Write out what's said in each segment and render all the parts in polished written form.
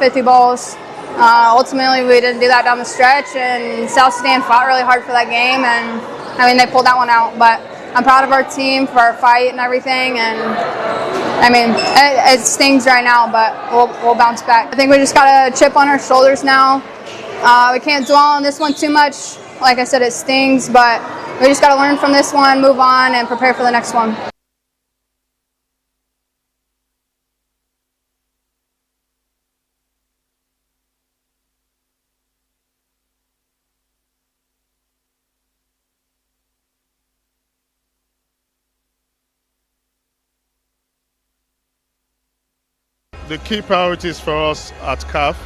50 balls. Ultimately, we didn't do that down the stretch, and South Sudan fought really hard for that game, and I mean, they pulled that one out. But I'm proud of our team for our fight and everything, and I mean, it stings right now, but we'll bounce back. I think we just got a chip on our shoulders now. We can't dwell on this one too much. Like I said, it stings, but we just got to learn from this one, move on, and prepare for the next one. The key priorities for us at CAF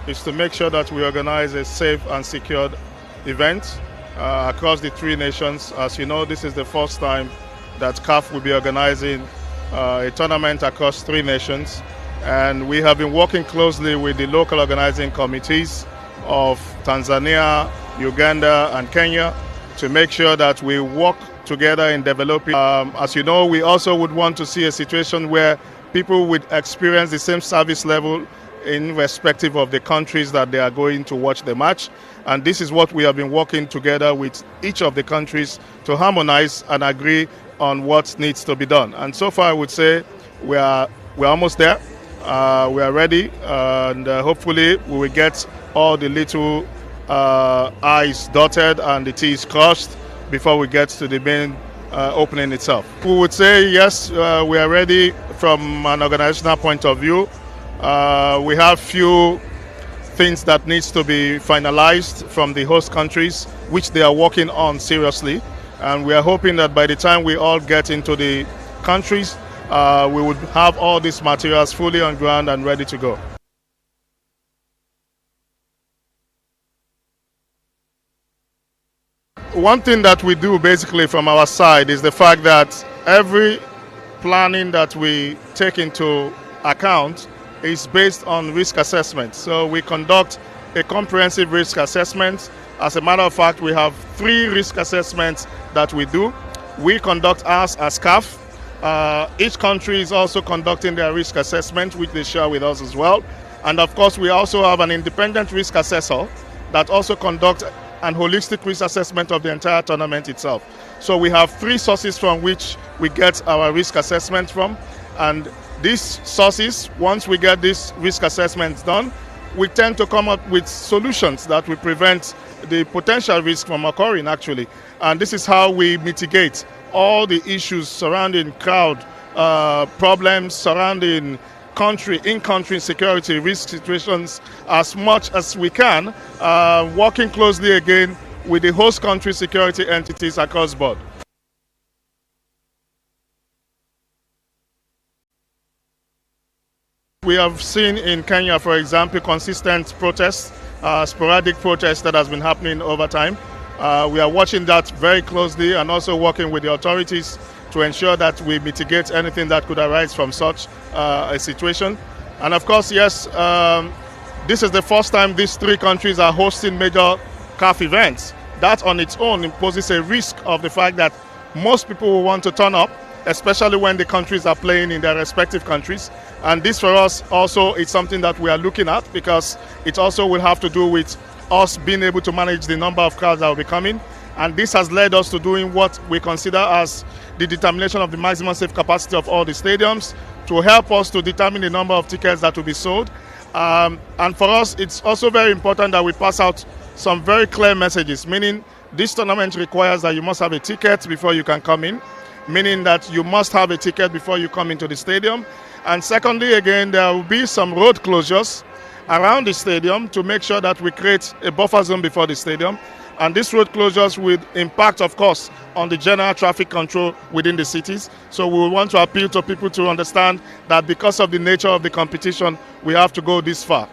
is to make sure that we organize a safe and secured event across the three nations. As you know, this is the first time that CAF will be organizing a tournament across three nations, and we have been working closely with the local organizing committees of Tanzania, Uganda and Kenya to make sure that we work together in developing. As you know, we also would want to see a situation where people would experience the same service level in respective of the countries that they are going to watch the match. And this is what we have been working together with each of the countries to harmonize and agree on what needs to be done. And so far I would say we're almost there. We are ready, and hopefully we will get all the little I's dotted and the T's crossed before we get to the main opening itself. We would say yes, we are ready from an organizational point of view. We have few things that needs to be finalized from the host countries, which they are working on seriously, and we are hoping that by the time we all get into the countries, we would have all these materials fully on ground and ready to go. One thing that we do basically from our side is the fact that every planning that we take into account is based on risk assessment. So we conduct a comprehensive risk assessment. As a matter of fact, we have 3 risk assessments that we do. We conduct ours as CAF. Each country is also conducting their risk assessment, which they share with us as well. And of course, we also have an independent risk assessor that also conducts an holistic risk assessment of the entire tournament itself. So we have 3 sources from which we get our risk assessment from, and these sources, once we get these risk assessments done, we tend to come up with solutions that will prevent the potential risk from occurring actually. And this is how we mitigate all the issues surrounding crowd problems, surrounding in-country security risk situations as much as we can, working closely again with the host country security entities across board. We have seen in Kenya, for example, consistent protests, sporadic protests that has been happening over time. We are watching that very closely and also working with the authorities to ensure that we mitigate anything that could arise from such a situation. And of course, yes, this is the first time these 3 countries are hosting major CAF events. That on its own imposes a risk of the fact that most people will want to turn up, especially when the countries are playing in their respective countries. And this for us also is something that we are looking at, because it also will have to do with us being able to manage the number of crowds that will be coming. And this has led us to doing what we consider as the determination of the maximum safe capacity of all the stadiums to help us to determine the number of tickets that will be sold. And for us, it's also very important that we pass out some very clear messages, meaning this tournament requires that you must have a ticket before you can come in, meaning that you must have a ticket before you come into the stadium. And secondly, again, there will be some road closures around the stadium to make sure that we create a buffer zone before the stadium. And these road closures will impact, of course, on the general traffic control within the cities. So we want to appeal to people to understand that because of the nature of the competition, we have to go this far.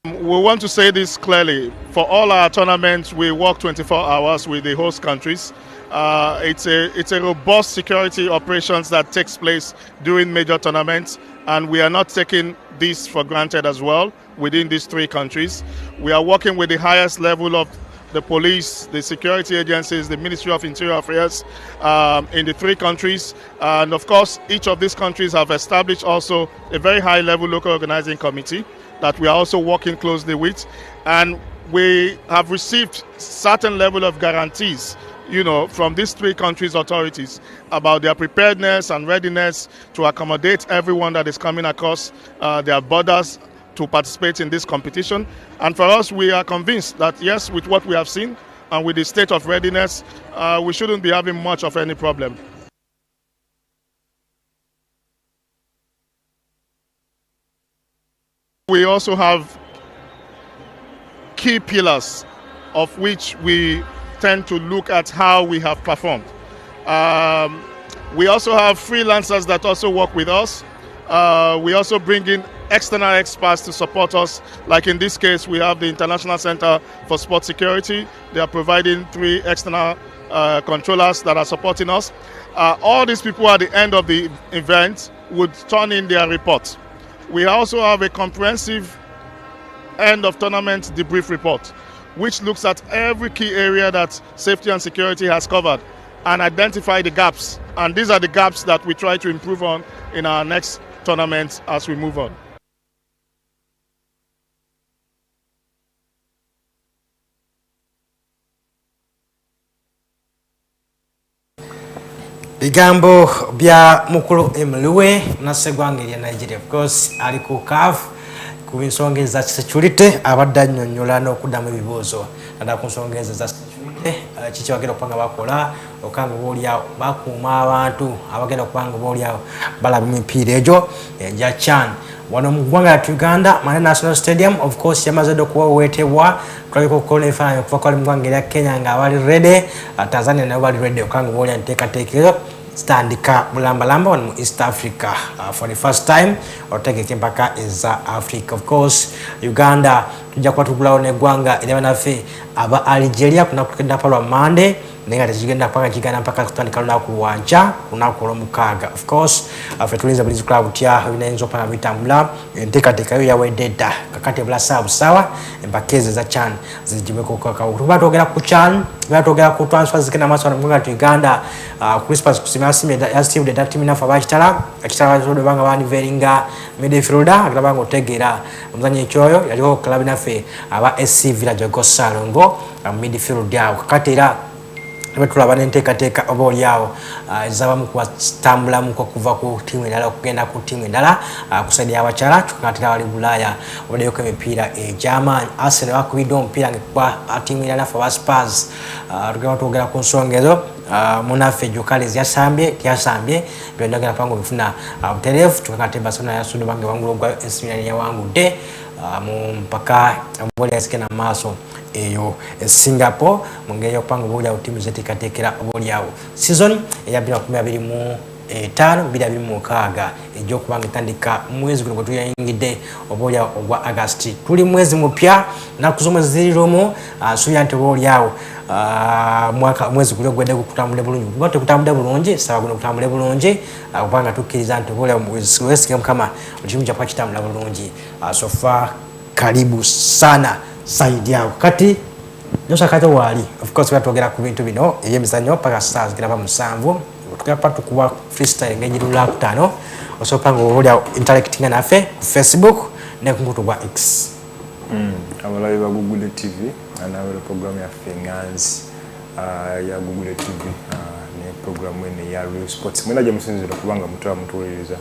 We want to say this clearly. For all our tournaments, we work 24 hours with the host countries. It's a robust security operations that takes place during major tournaments, and we are not taking this for granted as well within these 3 countries. We are working with the highest level of the police, the security agencies, the Ministry of Interior Affairs in the 3 countries. And of course, each of these countries have established also a very high-level local organizing committee that we are also working closely with. And we have received certain level of guarantees, from these 3 countries' authorities about their preparedness and readiness to accommodate everyone that is coming across their borders to participate in this competition. And for us, we are convinced that yes, with what we have seen and with the state of readiness, we shouldn't be having much of any problem. We also have key pillars of which we tend to look at how we have performed. We also have freelancers that also work with us. We also bring in external experts to support us. Like in this case, we have the International Center for Sport Security. They are providing 3 external controllers that are supporting us. All these people at the end of the event would turn in their reports. We also have a comprehensive end of tournament debrief report, which looks at every key area that safety and security has covered and identify the gaps. And these are the gaps that we try to improve on in our next tournament as we move on. Bigambo bya mukulu Emluwe nasegwange ya Nigeria, of course ali ku CAF ku nsongeza security abadde annyonnyola n'okuddamu ebibuuzo nada ku nsongeza za security kiki bagenda okupanga bakola okanga boolyawo bakuuma abantu abagenda okupanga boolyawo balaba emipiira egyo eja CHAN wano mu ggwanga lya Uganda. Mane National Stadium of course yamaze okuba weetebwa tulabika okukola ebifaananyi okuva kwali mu ggwanga erya Kenya nga bali ready, Tanzania nabo bali ready okanga boolya nteekateekezo standika bulambalamba on East Africa for the first time otegeke mpaka eza Africa. Of course Uganda tujja kuba tugulawo neggwanga erya banaffe aba Algeria kunakugenda palwa Monday nenga tezigenda paka kigana mpaka kutandika lunaku lwankya lunaku olw'omukaaga. Of course ffe tulinza bulizi kulaba butya ebinayinza okupanga bitambula enteekateeka yo yawedde dda kakati ebula ssaawa bussaawa empaka ezo eza CHAN zijibweko kakao. Tuba twogera ku CHAN, tuba twogera ku transfer zigenda maaso wano mu ggwanga Uganda. Christmas kusimasimu yasibudde dda ttiimu naffe abakitala basobodde banga baniveringa midfielder agiraba nga otegeera omuzannyo ekyoyo yaliwo club naffe aba SC Village Gossalongo midfield awo kakati era tulaba n'enteekateeka oba olyawo ezabamu kubatambulamuko okuva ku ttiimu endala okugenda ku ttiimu endala ku saidi y'abakyala tukatera wali Bulaaya obaddeyoko emipiira egy'amaanyi. Arsenal bakubidde omupiira ngekuba ttiimu endala naffe aba Spurs tugenda twogera ku nsonga ezo. Munaffe Jokales yasambye byonna genda pango bifuna butereevu tukakate Barcelona yasudde bange wangulu ogwa ensimira yawangudde mu mpaka boli yasikena maaso eyo Singapore mu ngeri y'okupanga oboolyawo ttiimu zeteekateekera oboolyawo season eya 2025-2026 egy'okubanga etandika mwezi guno gwe tuyingidde oboolyawo ogwa August. Tuli mwezi mupya naku z'omwezi ziri lumu nsuubira nti oboolyawo mwezi guli ogwedde gukutambule bulungi kuba tekutambule bulungi sawa guno kutambule bulungi kubanga tukkiriza nti oboolyawo wesiga Mukama ekimu kyakuba kitambula bulungi. Sofa karibu sana saidi yao kati nyosa kati wali of course twatogera ku bintu bino ebyemizannyo paka stars giraba musanvu tukapa tukuwa freestyle ngejiri lwa 5 osopanga olya interacting naffe Facebook ne kungutu gwa X abalabi ba Google TV anawera program ya Finance ya Google TV ne program ene ya Real Sports mwena je musinzira kubanga mutuweleza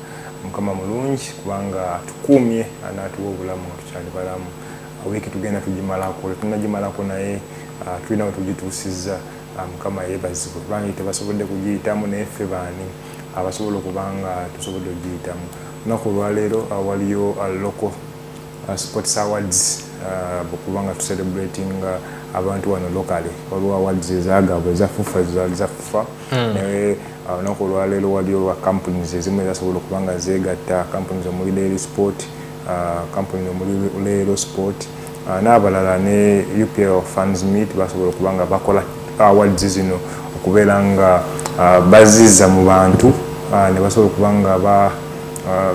mukama mulungi kubanga tukumye anatuwa obulamu tukyali balamu wiki tugenda tujimalako tunajimalako naye tulina tujitusiza mukama yebazibwe bangi tebasobodde kugiyitamu neffe baani abasobola okubanga tusobodde okugiyitamu. Lunaku lwaleero waliyo local sports awards kubanga tucelebrating abantu wano locally waliwo awards ezagabwe eza FUFA za FUFA naye lunaku lwaleero waliyo companies ezimu ezasobola okubanga zeegatta companies omuli Dairy Sport company omuli Lero Sport n'abalala ne UPL Fans Meet basobola okubanga bakola awards zino okubeera nga baziza mu bantu ne basobola okubanga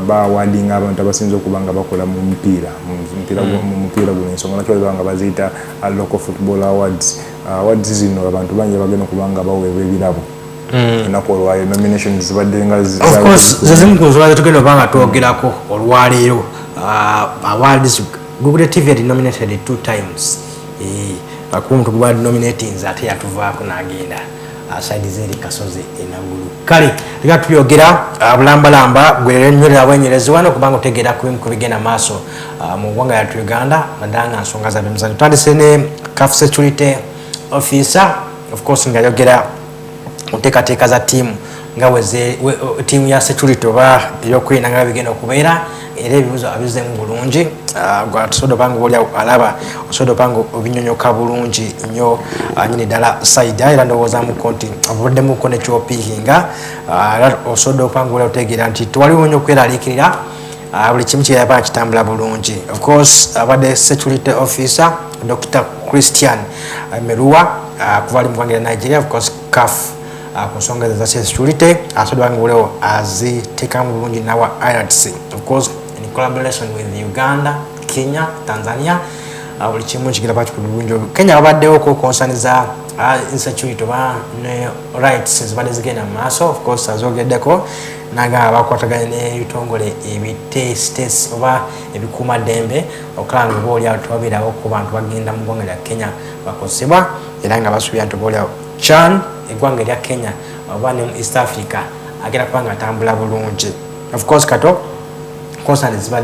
bawadinga abantu abasinza okuba nga bakola mu mupiira guno ensonga lwaki balibanga baziyita local football awards. Awards zino abantu bangi bagenda okuba nga baweebwa ebirabo ennaku olwaleero nominations zibadde nga of course zezimu ku nsonga zetugenda oba nga twogerako olwaleero. Awards Google TV yali nominated 2 times. Akuba omuntu gwe bali nominating ate yatuvaako n'agenda side zeri Kasozi enagulu. Kale leka tuyogera bulambalamba gwe nywera abwenyerezi wano kubanga otegeera ku bimu ku bigenda maaso mu ggwanga lyattu Uganda naddala nga nsonga za byemizannyo. Twandise ne CAF security officer of course nga yogera nteekateeka za ttiimu nga ttiimu ya security oba ey'okwerinda nga bigenda okubeera era ebibuzo abizzemu bulungi. Osobola obanga oli alaba osobola obanga obinyonyoka bulungi nnyo nyini ddala side era ndowoozamuko nti obuddemuko nekyopiikinga era osobola obanga oli otegeera nti tewaliwo nnyo okweraliikirira buli kimu kyeyaba kitambula bulungi. Of course abadde security officer Dr. Christian Meruwa kuva ali mu ggwanga lya Nigeria of course CAF ku nsonga za security asobola obanga oliwo aziteekamu bulungi nawa IRTC of course in collaboration with Uganda, Kenya, Tanzania. Buli kimu kigenda bakikola bulungi. Kenya babaddewo ku concern za insecurity oba ne rights zibadde zigenda mu maaso of course azogeddeko naga bakwataganya n'ebitongole ebitestes oba ebikuumaddembe okulaba nga boolyawo tewabeerawo ku bantu bagenda mu ggwanga lya Kenya bakozesebwa era nga basuubira nti boolyawo CHAN eggwanga lya Kenya oba ne mu East Africa agenda kuba nga atambula bulungi. Of course kato concern zibadde